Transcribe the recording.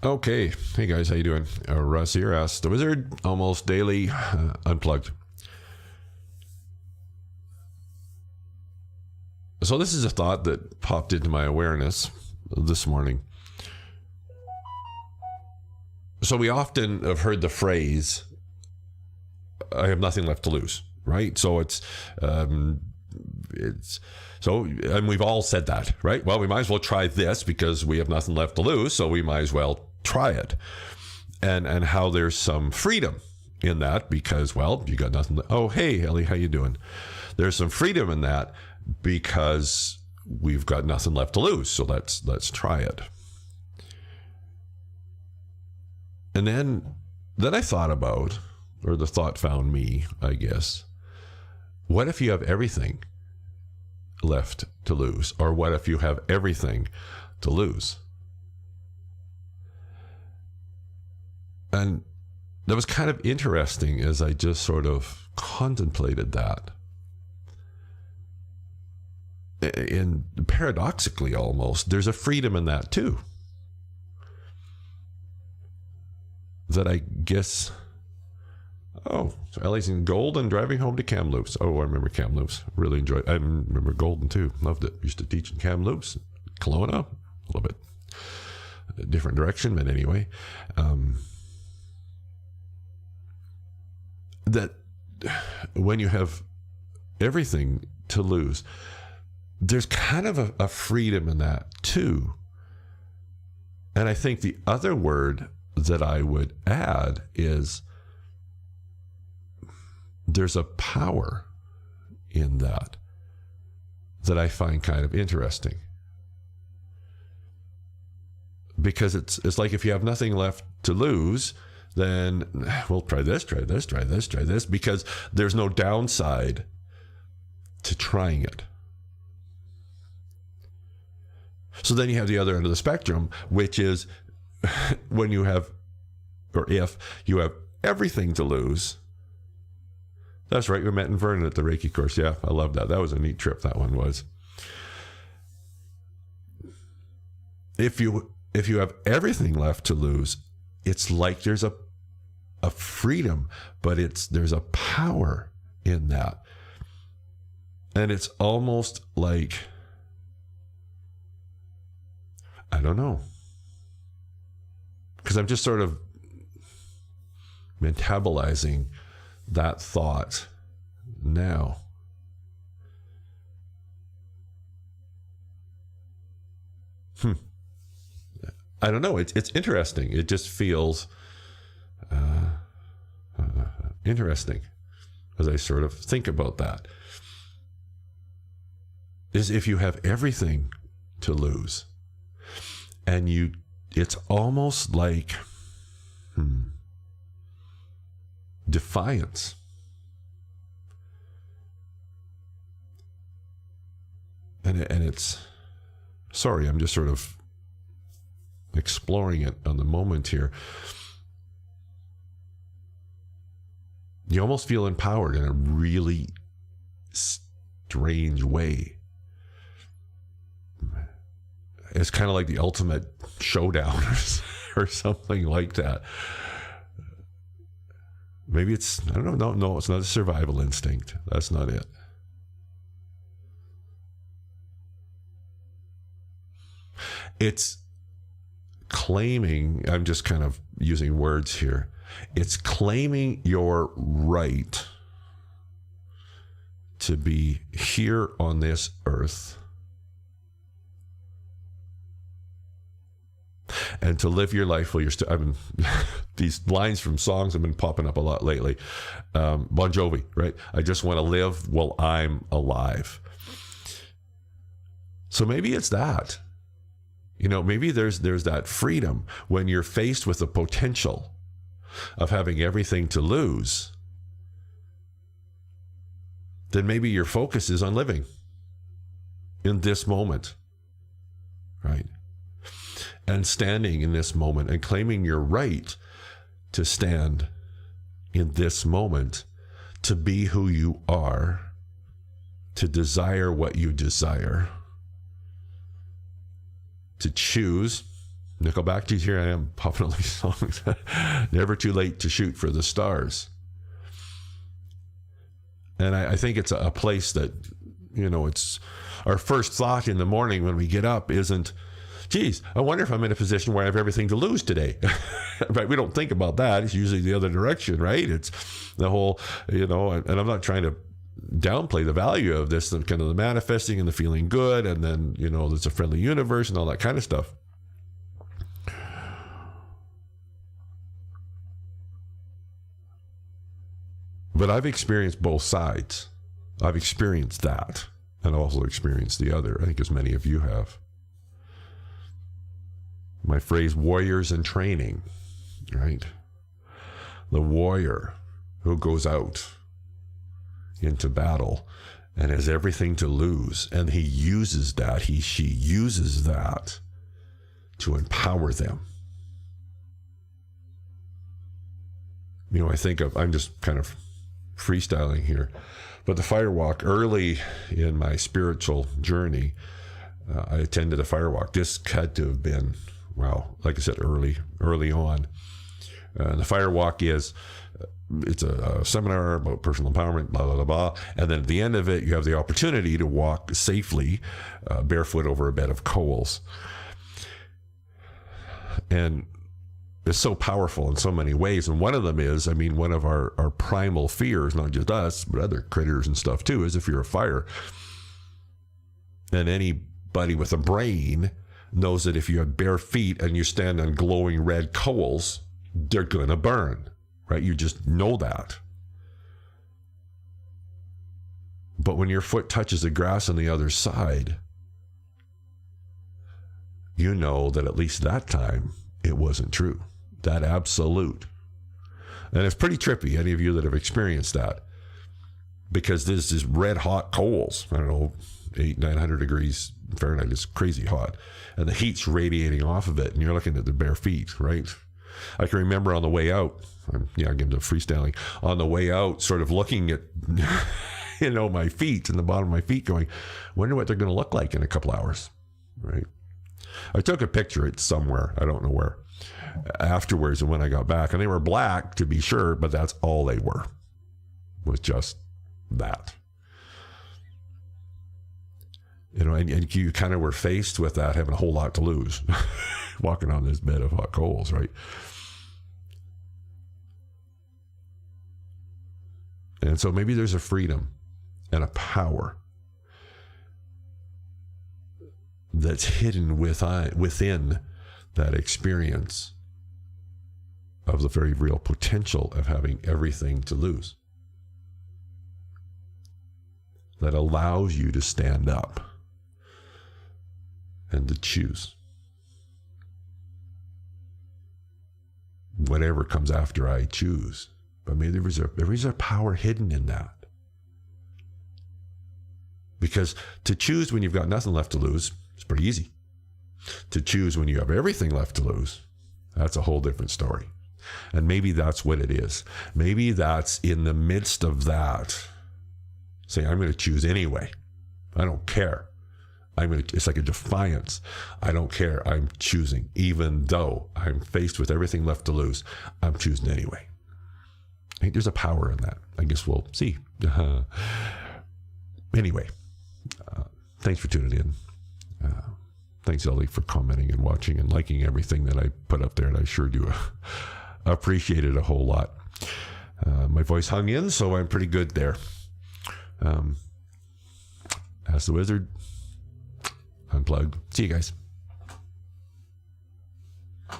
Okay, hey guys, how you doing? Russ here, Ask the Wizard, almost daily, unplugged. So this is a thought that popped into my awareness this morning. So we often have heard the phrase, "I have nothing left to lose," right? So and we've all said that, right? Well, we might as well try this because we have nothing left to lose, so we might as well try it. And how there's some freedom in that because, well, you got nothing. Oh, hey, Ellie, how you doing? There's some freedom in that because we've got nothing left to lose, so let's try it. And then I thought about, or the thought found me, I guess, what if you have everything left to lose? Or what if you have everything to lose? And that was kind of interesting as I just sort of contemplated that. And paradoxically almost, there's a freedom in that too. That I guess, so Ellie's in Golden driving home to Kamloops. Oh, I remember Kamloops. Really enjoyed it. I remember Golden too. Loved it. Used to teach in Kamloops. Kelowna, a little bit a different direction, but anyway. That when you have everything to lose, there's kind of a freedom in that too. And I think the other word that I would add is there's a power in that I find kind of interesting. Because it's like if you have nothing left to lose, then we'll try this, because there's no downside to trying it. So then you have the other end of the spectrum, which is when you have, or if you have everything to lose. That's right, we met in Vernon at the Reiki course. Yeah, I love that. That was a neat trip, that one was. If you have everything left to lose, it's like there's a freedom, but there's a power in that. And it's almost like, I don't know, because I'm just sort of metabolizing that thought now. I don't know. It's interesting. It just feels interesting as I sort of think about that. Is if you have everything to lose, and it's almost like defiance. And it's, sorry, I'm just sort of exploring it on the moment here. You almost feel empowered in a really strange way. It's kind of like the ultimate showdown or something like that. Maybe it's, I don't know. No, it's not a survival instinct. That's not it. It's claiming, I'm just kind of using words here. It's claiming your right to be here on this earth and to live your life while you're still, these lines from songs have been popping up a lot lately. Bon Jovi, right? I just want to live while I'm alive. So maybe it's that. You know, maybe there's that freedom when you're faced with the potential of having everything to lose. Then maybe your focus is on living in this moment, right? And standing in this moment and claiming your right to stand in this moment, to be who you are, to desire what you desire, to choose Nickelback, geez, here I am popping all these songs. Never too late to shoot for the stars. And I think it's a place that, it's our first thought in the morning when we get up isn't, geez, I wonder if I'm in a position where I have everything to lose today. Right? We don't think about that. It's usually the other direction, right? It's the whole, and I'm not trying to downplay the value of this, the kind of the manifesting and the feeling good, and then, there's a friendly universe and all that kind of stuff. But I've experienced both sides. I've experienced that, and I've also experienced the other, I think as many of you have. My phrase, warriors in training, right? The warrior who goes out into battle and has everything to lose, and she uses that to empower them. I'm just kind of freestyling here, but the firewalk early in my spiritual journey, I attended a firewalk. This had to have been, like I said, early on. The firewalk it's a seminar about personal empowerment, blah, blah, blah, blah. And then at the end of it, you have the opportunity to walk safely barefoot over a bed of coals. And it's so powerful in so many ways. And one of them is, one of our primal fears, not just us, but other critters and stuff too, is if you're a fire. And anybody with a brain knows that if you have bare feet and you stand on glowing red coals, they're going to burn, right? You just know that. But when your foot touches the grass on the other side, you know that at least that time it wasn't true. That absolute. And it's pretty trippy, any of you that have experienced that, because this is red hot coals. I don't know, 800-900 degrees Fahrenheit is crazy hot, and the heat's radiating off of it, and you're looking at the bare feet, right? I can remember on the way out, again, the freestyling, on the way out, sort of looking at my feet and the bottom of my feet, going, wonder what they're going to look like in a couple hours, right? I took a picture, it's somewhere, I don't know where, afterwards, and when I got back, and they were black to be sure, but that's all they were, was just that. And you kind of were faced with that, having a whole lot to lose, walking on this bed of hot coals, right? And so maybe there's a freedom and a power that's hidden within that experience of the very real potential of having everything to lose, that allows you to stand up and to choose. Whatever comes after, I choose. But maybe there is a power hidden in that. Because to choose when you've got nothing left to lose is pretty easy. To choose when you have everything left to lose, that's a whole different story. And maybe that's what it is. Maybe that's in the midst of that, saying, I'm going to choose anyway. I don't care. It's like a defiance. I don't care. I'm choosing. Even though I'm faced with everything left to lose, I'm choosing anyway. I think there's a power in that. I guess we'll see. Anyway, thanks for tuning in. Thanks, Ellie, for commenting and watching and liking everything that I put up there, and I sure do appreciate it a whole lot. My voice hung in, so I'm pretty good there. Ask the Wizard. Unplug. See you guys.